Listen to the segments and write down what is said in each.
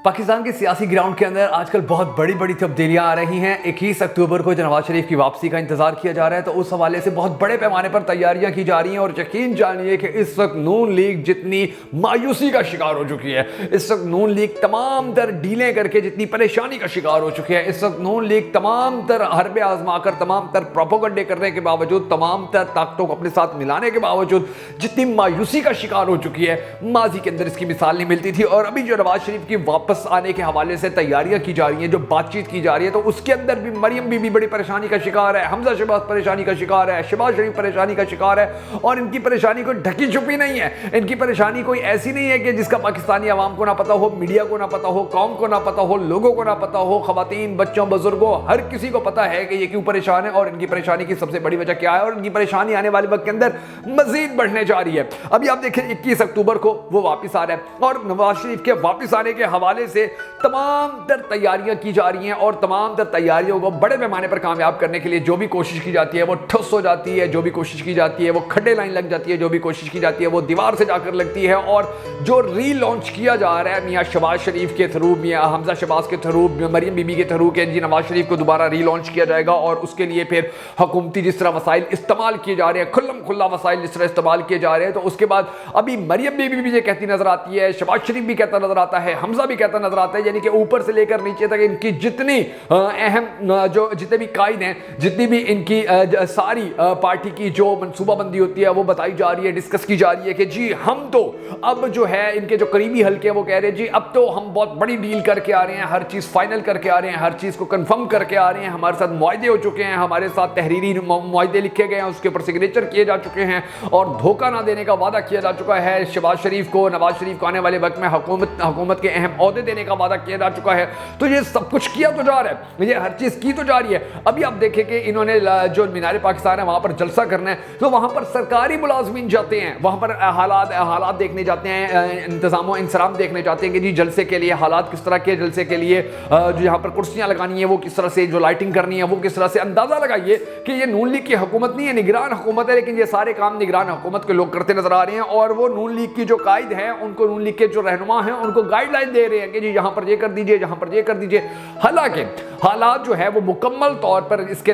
پاکستان کے سیاسی گراؤنڈ کے اندر آج کل بہت بڑی بڑی تبدیلیاں آ رہی ہیں۔ 21 اکتوبر کو نواز شریف کی واپسی کا انتظار کیا جا رہا ہے، تو اس حوالے سے بہت بڑے پیمانے پر تیاریاں کی جا رہی ہیں، اور یقین جانیے کہ اس وقت نون لیگ جتنی مایوسی کا شکار ہو چکی ہے، اس وقت نون لیگ تمام تر ڈیلیں کر کے جتنی پریشانی کا شکار ہو چکی ہے، اس وقت نون لیگ تمام تر حربے آزما کر، تمام تر پروپیگنڈے کرنے کے باوجود، تمام تر طاقتوں کو اپنے ساتھ ملانے کے باوجود جتنی مایوسی کا شکار ہو چکی ہے، ماضی کے اندر اس کی مثال نہیں ملتی تھی۔ اور ابھی جو نواز شریف کی واپس آنے کے حوالے سے تیاریاں کی جا رہی ہیں، جو بات چیت کی جا رہی ہے، تو اس کے اندر بھی مریم بی بی بڑی پریشانی کا شکار ہے، حمزہ شہباز پریشانی کا شکار ہے، شہباز شریف پریشانی کا شکار ہے، اور ان کی پریشانی کوئی ڈھکی چھپی نہیں ہے۔ ان کی پریشانی کوئی ایسی نہیں ہے کہ جس کا پاکستانی عوام کو نہ پتا ہو، میڈیا کو نہ پتا ہو، قوم کو نہ پتا ہو، لوگوں کو نہ پتا ہو، خواتین، بچوں، بزرگوں، ہر کسی کو پتا ہے کہ یہ کیوں پریشان ہے، اور ان کی پریشانی کی سب سے بڑی وجہ کیا ہے، اور ان کی پریشانی آنے والے وقت کے اندر مزید بڑھنے جا رہی ہے۔ ابھی آپ دیکھیں 21 اکتوبر کو وہ واپس آ رہا ہے، اور نواز شریف کے واپس آنے کے حوالے سے تمام تر تیاریاں کی جا رہی ہیں، اور تمام تر تیاریوں کو بڑے پیمانے پر کامیاب کرنے کے لیے جو بھی کوشش کی جاتی ہے وہ ٹھس ہو جاتی ہے، جو بھی کوشش کی جاتی ہے وہ کھڈے لائن لگ جاتی ہے، جو بھی کوشش کی جاتی ہے وہ دیوار سے جا کر لگتی ہے۔ اور جو ری لانچ کیا جا رہا ہے میاں شہباز شریف کے تھرو، میاں حمزہ شہباز کے تھرو، مریم بی بی کے تھرو، کہ جی نواز شریف کو دوبارہ ری لانچ کیا جائے گا، اور اس کے لیے پھر حکومتی جس طرح وسائل استعمال کیے جا رہے ہیں، کھلم کھلا وسائل جس طرح استعمال کیے جا رہے ہیں، تو اس کے بعد ابھی مریم بی بی بھی یہ کہتی نظر آتی ہے، شہباز شریف بھی کہتا نظر آتا ہے، حمزہ بھی کہتا نظر آتا ہے، یعنی کہ اوپر سے لے کر نیچے تک ان کی جتنی اہم جو جتنے بھی قائد ہیں، جتنی بھی ان کی ساری پارٹی کی جو منصوبہ بندی ہوتی ہے وہ بتائی جا رہی ہے، ڈسکس کی جا رہی ہے کہ جی ہم تو اب جو ہے ان کے جو قریبی حلقے ہیں وہ کہہ رہے ہیں جی اب تو ہم بہت بڑی ڈیل کر کے آ رہے ہیں، ہر چیز فائنل کر کے آ رہے ہیں، ہر چیز کو کنفرم کر کے آ رہے ہیں، ہمارے ساتھ معاہدے ہو چکے ہیں، ہمارے ساتھ تحریری معاہدے لکھے گئے ہیں، اس کے اوپر سگنیچر کیے جا چکے ہیں، اور دھوکہ نہ دینے کا وعدہ کیا جا چکا ہے شہباز شریف کو، نواز شریف کو آنے والے وقت میں حکومت کے اہم عہدے دینے کا وعدہ کیا جا چکا ہے۔ تو یہ سب کچھ کیا تو جا رہا ہے، یہ ہر چیز کی تو جا رہی ہے۔ ابھی آپ دیکھیں کہ انہوں نے جو مینار پاکستان ہے وہاں پر جلسہ کرنا ہے، تو وہاں پر سرکاری ملازمین جاتے ہیں، وہاں پر حالات دیکھنے جاتے ہیں، انتظام و انصرام دیکھنے جاتے ہیں کہ جی جلسے کے لیے حالات کس طرح کے، جلسے کے لیے جو یہاں پر کرسیاں لگانی ہیں وہ کس طرح سے، جو لائٹنگ کرنی ہے وہ کس طرح سے۔ اندازہ لگائیے کہ یہ نون لیگ کی حکومت نہیں ہے، نگران حکومت ہے، لیکن یہ سارے کام نگران حکومت کے لوگ کرتے نظر آ رہے ہیں، اور وہ نون لیگ کی جو قائد ہیں ان کو، نون لیگ کے جو رہنما ہیں ان کو گائیڈ لائن دے رہے ہیں کہ جی یہاں پر یہ کر دیجئے، یہاں پر یہ کر دیجئے۔ حالانکہ حالات جو ہے وہ مکمل طور پر اس کے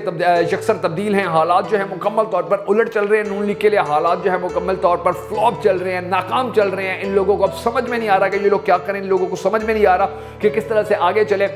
یکسر تبدیل ہیں، حالات جو ہے مکمل طور پر الٹ چل رہے ہیں نون لیگ کے لیے، حالات جو ہے مکمل طور پر فلاپ چل رہے ہیں، ناکام چل رہے ہیں۔ ان لوگوں کو اب سمجھ میں نہیں آ رہا کہ یہ لوگ کیا کریں، ان لوگوں کو سمجھ میں نہیں آ رہا کہ کس طرح سے آگے چلے۔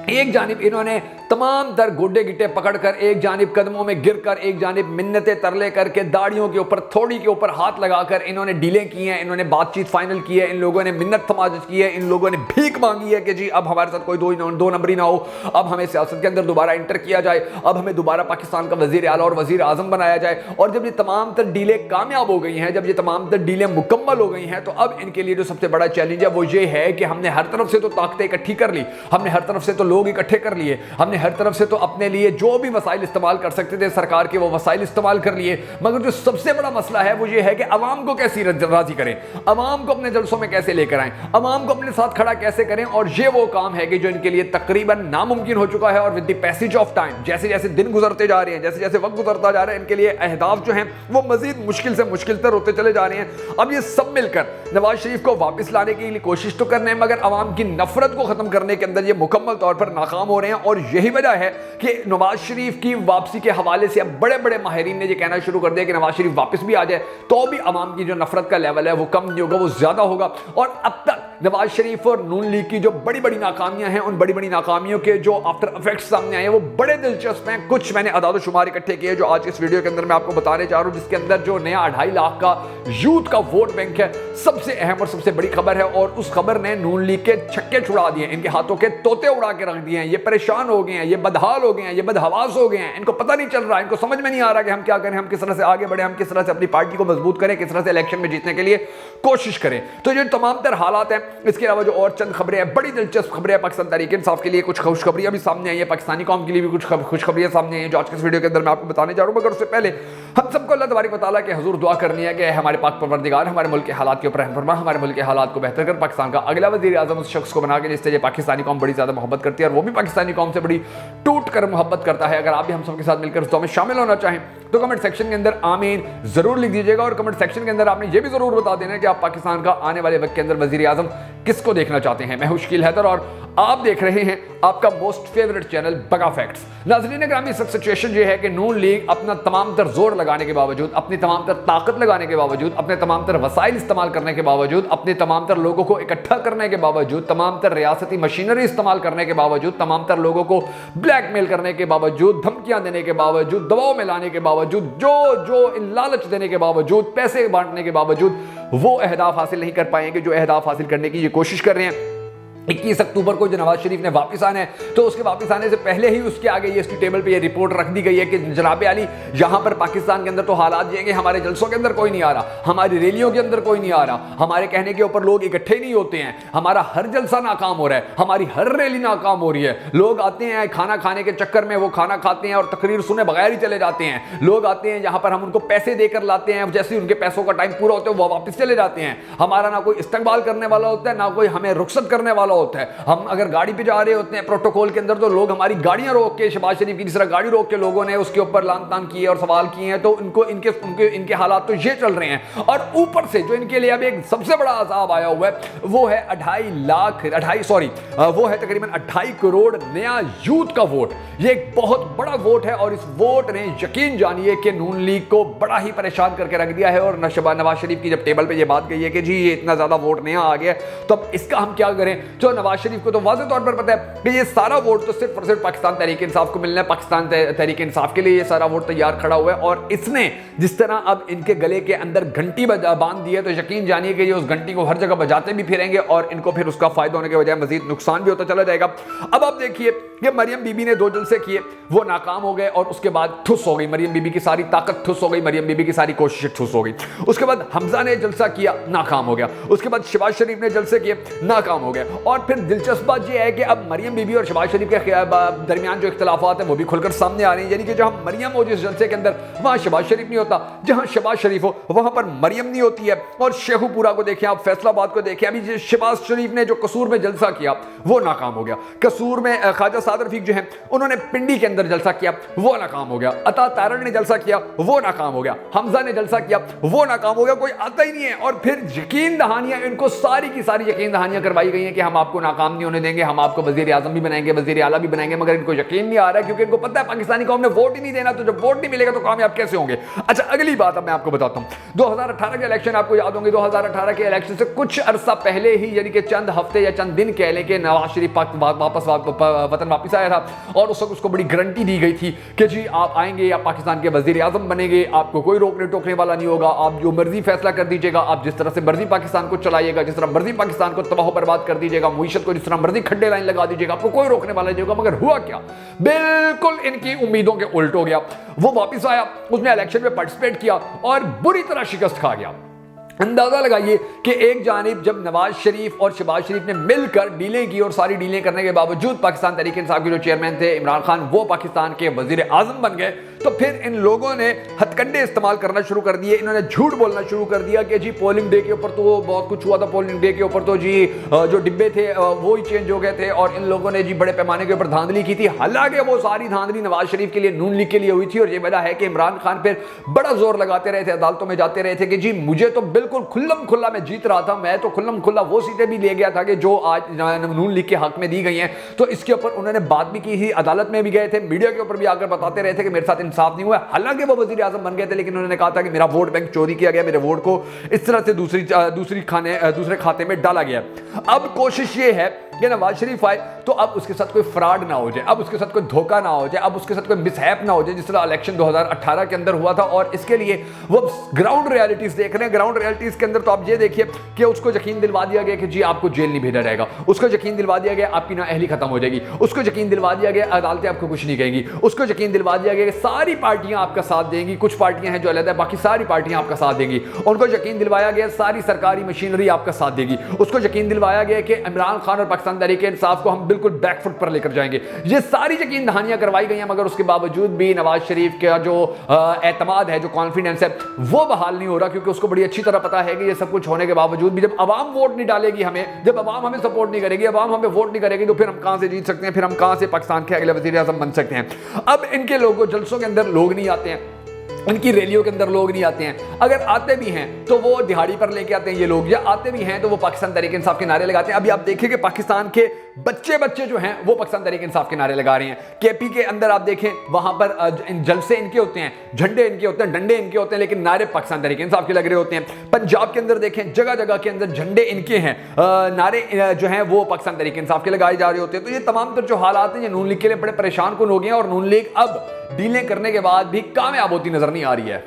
ایک جانب انہوں نے تمام در گوڈے گٹے پکڑ کر، ایک جانب قدموں میں گر کر، ایک جانب منتیں ترلے کر کے، داڑیوں کے اوپر تھوڑی کے اوپر ہاتھ لگا کر انہوں نے ڈیلیں کی ہیں، انہوں نے بات چیت فائنل کی ہے، ان لوگوں نے منت تماجت کی ہے، ان لوگوں نے بھیک مانگی ہے کہ جی اب ہمارے ساتھ کوئی دو نمبری نہ ہو، اب ہمیں سیاست کے اندر دوبارہ انٹر کیا جائے، اب ہمیں دوبارہ پاکستان کا وزیر اعلیٰ اور وزیر اعظم بنایا جائے۔ اور جب یہ تمام تر ڈیلیں کامیاب ہو گئی ہیں، جب یہ تمام تر ڈیلیں مکمل ہو گئی ہیں، تو اب ان کے لیے جو سب سے بڑا چیلنج ہے وہ یہ ہے کہ ہم نے ہر طرف سے تو طاقتیں اکٹھی کر لی، ہم نے ہر طرف سے تو لوگ اکٹھے کر لیے، ہم نے ہر طرف سے تو اپنے لیے جو بھی وسائل استعمال کر سکتے تھے سرکار کے وہ وسائل استعمال کر لیے، مگر جو سب سے بڑا مسئلہ ہے وہ یہ ہے کہ عوام کو کیسے راضی کریں، عوام کو اپنے جلسوں میں کیسے لے کر آئیں، عوام کو اپنے ساتھ کھڑا کیسے کریں۔ اور یہ وہ کام ہے کہ جو ان کے لیے تقریباً ناممکن ہو چکا ہے، اور with the passage of time, جیسے جیسے دن گزرتے جا رہے ہیں، جیسے جیسے وقت گزرتا جا رہا ہے، ان کے لیے اہداف جو ہیں وہ مزید مشکل سے مشکل تر ہوتے چلے جا رہے ہیں۔ اب یہ سب مل کر نواز شریف کو واپس لانے کے لیے کوشش تو کرنے ہیں، مگر عوام کی نفرت کو ختم کرنے کے اندر یہ مکمل طور پر ناکام ہو رہے ہیں۔ اور یہی وجہ ہے کہ نواز شریف کی واپسی کے حوالے سے اب بڑے بڑے ماہرین نے یہ کہنا شروع کر دیا کہ نواز شریف واپس بھی آ جائے تو بھی عوام کی جو نفرت کا لیول ہے وہ کم نہیں ہوگا، وہ زیادہ ہوگا۔ اور اب تک نواز شریف اور نون لیگ کی جو بڑی بڑی ناکامیاں ہیں، ان بڑی بڑی ناکامیوں کے جو آفٹر افیکٹس سامنے آئے ہیں وہ بڑے دلچسپ ہیں۔ کچھ میں نے اعداد و شمار اکٹھے کیے جو آج اس ویڈیو کے اندر میں آپ کو بتانے جا رہا ہوں، جس کے اندر جو نیا 2.5 لاکھ کا یوتھ کا ووٹ بینک ہے، سب سے اہم اور سب سے بڑی خبر ہے، اور اس خبر نے نون لیگ کے چھکے چھڑا دیے، ان کے ہاتھوں کے طوطے اڑا کے رکھ دیے ہیں۔ یہ پریشان ہو گئے ہیں، یہ بدحال ہو گئے ہیں، یہ بدحواس ہو گئے ہیں، ان کو پتہ نہیں چل رہا، ان کو سمجھ میں نہیں آ رہا کہ ہم کیا کریں، ہم کس طرح سے آگے بڑھیں، ہم کس طرح سے اپنی پارٹی کو مضبوط کریں، کس طرح سے الیکشن میں جیتنے کے لیے کوشش کریں۔ تو یہ تمام تر حالات ہیں۔ اس کے علاوہ جو اور چند خبریں ہیں، بڑی دلچسپ خبریں ہیں پاکستان تحریک انصاف کے لیے، کچھ خوشخبریاں بھی سامنے آئی ہیں، پاکستانی قوم کے لیے بھی کچھ خوشخبریاں سامنے آئی ہیں جو آج کے اس ویڈیو کے اندر میں آپ کو بتانے جا رہا ہوں۔ مگر اس سے پہلے ہم سب کو اللہ تبارک و تعالیٰ کے حضور دعا کرنی ہے کہ ہمارے پاک پروردگار ہمارے ملک کے حالات کے اوپر رحم فرما، ہمارے ملک کے حالات کو بہتر کر، پاکستان کا اگلا وزیر اعظم اس شخص کو بنا کے جس سے یہ پاکستانی قوم بڑی زیادہ محبت کرتی ہے، اور وہ بھی پاکستانی قوم سے بڑی ٹوٹ کر محبت کرتا ہے۔ اگر آپ بھی ہم سب کے ساتھ مل کر اس دعا میں شامل ہونا چاہیں تو کمنٹ سیکشن کے اندر آمین ضرور لکھ دیجیے گا، اور کمنٹ سیکشن کے اندر آپ نے یہ بھی ضرور بتا دینا کہ آپ پاکستان کا آنے والے وقت کے اندر وزیر اعظم किसको देखना चाहते हैं? मैं हूं शकील हैदर और आप देख रहे हैं आपका मोस्ट फेवरेट चैनल बगा फैक्ट्स। नाज़रीन ग्रामी, इस सिचुएशन ये है कि नून लीग अपना तमाम तर जोर लगाने के बावजूद, अपनी तमाम तर ताकत लगाने के बावजूद, अपने तमाम तर वसाइल इस्तेमाल करने के बावजूद, अपने तमाम तर लोगों को इकट्ठा करने के बावजूद, तमाम तर रियासती मशीनरी इस्तेमाल करने के बावजूद, तमाम तर लोगों को ब्लैकमेल करने के बावजूद, धमकियां देने के बावजूद, दबाव में लाने के बावजूद, जो इन लालच देने के बावजूद, पैसे बांटने के बावजूद वो अहदाफ हासिल नहीं कर पाएंगे जो अहदाफ हासिल करने की ये कोशिश कर रहे हैं। 21 अक्टूबर को जो नवाज शरीफ ने वापस आना है, तो उसके वापस आने से पहले ही उसके आगे ये इसकी टेबल पे ये रिपोर्ट रख दी गई है कि जनाब अली, यहाँ पर पाकिस्तान के अंदर तो हालात ये हैं, हमारे जलसों के अंदर कोई नहीं आ रहा, हमारी रैलियों के अंदर कोई नहीं आ रहा, हमारे कहने के ऊपर लोग इकट्ठे नहीं होते हैं, हमारा हर जलसा नाकाम हो रहा है, हमारी हर रैली नाकाम हो रही है। लोग आते हैं खाना खाने के चक्कर में, वो खाना खाते हैं और तकरीर सुने बगैर ही चले जाते हैं। लोग आते हैं जहाँ पर हम उनको पैसे देकर लाते हैं, जैसे ही उनके पैसों का टाइम पूरा होता है वो वापस चले जाते हैं। हमारा ना कोई इस्तकबाल करने वाला होता है, ना कोई हमें रुखसत करने वाला होता है। हम अगर गाड़ी पे जा रहे होते हैं प्रोटोकॉल के अंदर, तो लोग हमारी गाड़ियां रोक के, शहबाज शरीफ की जिस तरह गाड़ी रोक के लोगों ने उसके ऊपर लान तान किए और सवाल किए हैं, तो इनके हालात तो ये चल रहे हैं। और ऊपर से जो इनके लिए अब एक सबसे बड़ा अजाब आया हुआ है वो है 2.5 करोड़ नया यूथ का वोट। ये एक बहुत बड़ा वोट है और इस वोट ने यकीन जानिए कि नून लीग को बड़ा ही परेशान करके रख दिया है। और नवाज शरीफ की जब टेबल पे ये बात गई है कि जी ये इतना ज्यादा वोट नया आ गया, तो अब इसका हम क्या करें? जो नवाज शरीफ को तो वाज़ेह तौर पर पता है कि ये सारा वोट तो सिर्फ और सिर्फ पाकिस्तान तहरीक इंसाफ को मिलना है, पाकिस्तान तहरीक इंसाफ के लिए ये सारा वोट तैयार खड़ा हुआ है। और इसने जिस तरह अब इनके गले के अंदर घंटी बांध दी है, तो यकीन जानिए कि ये उस घंटी को हर जगह बजाते भी फिरेंगे और इनको फिर उसका फायदा होने के बजाय मजीद नुकसान भी होता चला जाएगा। अब आप देखिए कि मरियम बीबी ने 2 जलसे किए, वो नाकाम हो गए और उसके बाद ठुस हो गई मरियम बीबी की सारी ताकत, ठुस हो गई मरियम बीबी की सारी कोशिशें, ठुस हो गई। उसके बाद हमजा ने जलसा किया, नाकाम हो गया। उसके बाद शहबाज शरीफ ने जलसे किए, नाकाम हो गए। और फिर दिलचस्प बात यह है कि अब मरियम बीबी और शहबाज शरीफ के दरमियान जो इख्तिलाफात हैं वो भी खुलकर सामने आ रही हैं। यानी कि जहां मरियम हो जिस जलसे के अंदर, वहां शहबाज शरीफ नहीं होता, जहां शहबाज शरीफ हो वहां पर मरियम नहीं होती है। और शेखुपुरा को देखें आप, फैसलाबाद को देखें, अभी शहबाज शरीफ ने जो कसूर में जलसा किया वो नाकाम हो गया। कसूर में ख्वाजा साद रफीक जो है उन्होंने पिंडी के अंदर जलसा किया, वो नाकाम हो गया। अता तारण ने जलसा किया, वो नाकाम हो गया। हमजा ने जलसा किया, वो नाकाम हो गया। कोई आता ही नहीं है। और फिर यकीन दहानियां, इनको सारी की सारी यकीन दहानियां करवाई गई हैं कि हम आपको नाकाम नहीं होने देंगे, हम आपको वजीर आजम भी बनाएंगे, वजीर आला भी बनाएंगे। मगर इनको यकीन नहीं आ रहा है क्योंकि इनको पता है पाकिस्तानी कौम ने वोट ही नहीं देना, तो जब वोट नहीं मिलेगा तो कामयाब कैसे होंगे? अच्छा, अगली बात अब मैं आपको बताता हूं। 2018 के इलेक्शन आपको याद होंगे, 2018 के इलेक्शन से कुछ अरसा पहले ही, यानी कि चंद हफ्ते या चंद दिन कह लें, कि नवाज शरीफ वापस वतन वापस आया था और उस वक्त उसको बड़ी गारंटी दी गई थी कि जी आप आएंगे, आप पाकिस्तान के वजीर आजम बनेंगे, आपको कोई रोकने टोकने वाला नहीं होगा, आप जो मर्जी फैसला कर दीजिएगा, आप जिस तरह से मर्जी पाकिस्तान को चलाइएगा, जिस तरह मर्जी पाकिस्तान को तबाह बर्बाद कर दीजिएगा, मुईशत को जिस तरह मर्जी खड्डे लाइन लगा दीजिएगा, आपको कोई रोकने वाला नहीं होगा। मगर हुआ क्या? बिल्कुल इनकी उम्मीदों के उल्ट हो गया। वो वापस आया, उसने इलेक्शन में पार्टिसिपेट किया और बुरी तरह शिकस्त खा गया। अंदाजा लगाइए कि एक जानिब जब नवाज शरीफ और शहबाज शरीफ ने मिलकर डीलें की और सारी डीलें करने के बावजूद पाकिस्तान तहरीक इंसाफ के जो चेयरमैन थे इमरान खान, वो पाकिस्तान के वजीर आजम बन गए, तो फिर इन लोगों ने हथकंडे इस्तेमाल करना शुरू कर दिए। इन्होंने झूठ बोलना शुरू कर दिया कि जी पोलिंग डे के ऊपर तो बहुत कुछ हुआ था, पोलिंग डे के ऊपर तो जी जो डिब्बे थे वो ही चेंज हो गए थे और इन लोगों ने जी बड़े पैमाने के ऊपर धांधली की थी। हालांकि वो सारी धांधली नवाज शरीफ के लिए, नून लीग के लिए हुई थी। और ये वजह है कि इमरान खान फिर बड़ा जोर लगाते रहे थे, अदालतों में जाते रहे थे कि जी मुझे तो बिल्कुल खुल्लम खुल्ला मैं जीत रहा था, मैं तो खुल्लम खुल्ला वो सीटें भी ले गया था कि जो आज नून लीग के हक में दी गई हैं। तो इसके ऊपर उन्होंने बात भी की थी, अदालत में भी गए थे, मीडिया के ऊपर भी आकर बताते रहे थे कि मेरे साथ इंसाफ नहीं हुआ। हालांकि वो वजीर आजम बन गए थे, लेकिन उन्होंने कहा था कि मेरा वोट बैंक चोरी किया गया, मेरे वोट को इस तरह से दूसरे खाते में डाला गया। अब कोशिश ये है कि नवाज शरीफ आए तो अब उसके साथ कोई फ्रॉड ना हो जाए, अब उसके साथ कोई धोखा ना हो जाए, अब उसके साथ कोई मिसहैप ना हो जाए जिस तरह इलेक्शन 2018 के अंदर हुआ था। और इसके लिए वो ग्राउंड रियलिटीज देख रहे हैं। ग्राउंड रियलिटीज के अंदर तो आप ये देखिए कि उसको यकीन दिलवा दिया गया कि जी आपको जेल नहीं भेजा जाएगा, उसको यकीन दिलवा दिया गया आपकी नाअहली खत्म हो जाएगी, उसको यकीन दिलवा दिया गया अदालतें आपको कुछ नहीं कहेंगी, उसको यकीन दिलवा दिया गया कि सारी पार्टियां आपका साथ देंगी, कुछ पार्टियां हैं जो अलग है, बाकी सारी पार्टियां आपका साथ देंगी। उनको यकीन दिलवाया गया सारी सरकारी मशीनरी आपका साथ देगी, उसको यकीन दिलवाया गया कि इमरान खान और पाकिस्तान तहरीक इंसाफ को हम बिल्कुल बैकफुट पर लेकर जाएंगे। ये सारी यकीन दहानियां करवाई गई हैं, मगर उसके बावजूद भी नवाज शरीफ का जो एतमाद है, जो कॉन्फिडेंस है, वो बहाल नहीं हो रहा, क्योंकि उसको बड़ी अच्छी तरह पता है कि ये सब कुछ होने के बावजूद भी जब अवाम वोट नहीं डालेगी हमें, जब अवाम हमें सपोर्ट नहीं करेगी, अवाम हमें वोट नहीं करेगी, तो फिर हम कहां से जीत सकते हैं, फिर हम कहां से पाकिस्तान के अगले वज़ीर आज़म बन सकते हैं। अब इनके लोगों जलसों के अंदर लोग नहीं आते हैं, इनकी रैलियों के अंदर लोग नहीं आते हैं, अगर आते भी हैं तो वो दिहाड़ी पर लेके आते हैं ये लोग, या आते भी हैं तो वो पाकिस्तान तहरीक इंसाफ के नारे लगाते हैं। अभी आप देखें कि पाकिस्तान के बच्चे जो हैं वो पाकिस्तान तहरीक इंसाफ के नारे लगा रहे हैं। केपी के अंदर आप देखें वहां पर जलसे इनके होते हैं, झंडे इनके होते हैं, डंडे इनके होते हैं, लेकिन नारे पाकिस्तान तहरीक इंसाफ के लग रहे होते हैं। पंजाब के अंदर देखें जगह जगह के अंदर झंडे इनके हैं, नारे जो हैं वो पाकिस्तान तहरीक इंसाफ के लगाए जा रहे होते हैं। तो ये तमाम तर जो हालात हैं ये नून लीग के लिए बड़े परेशान कुन हो गए हैं, और नून लीग अब डीलें करने के बाद भी कामयाब होती नजर नहीं आ रही है।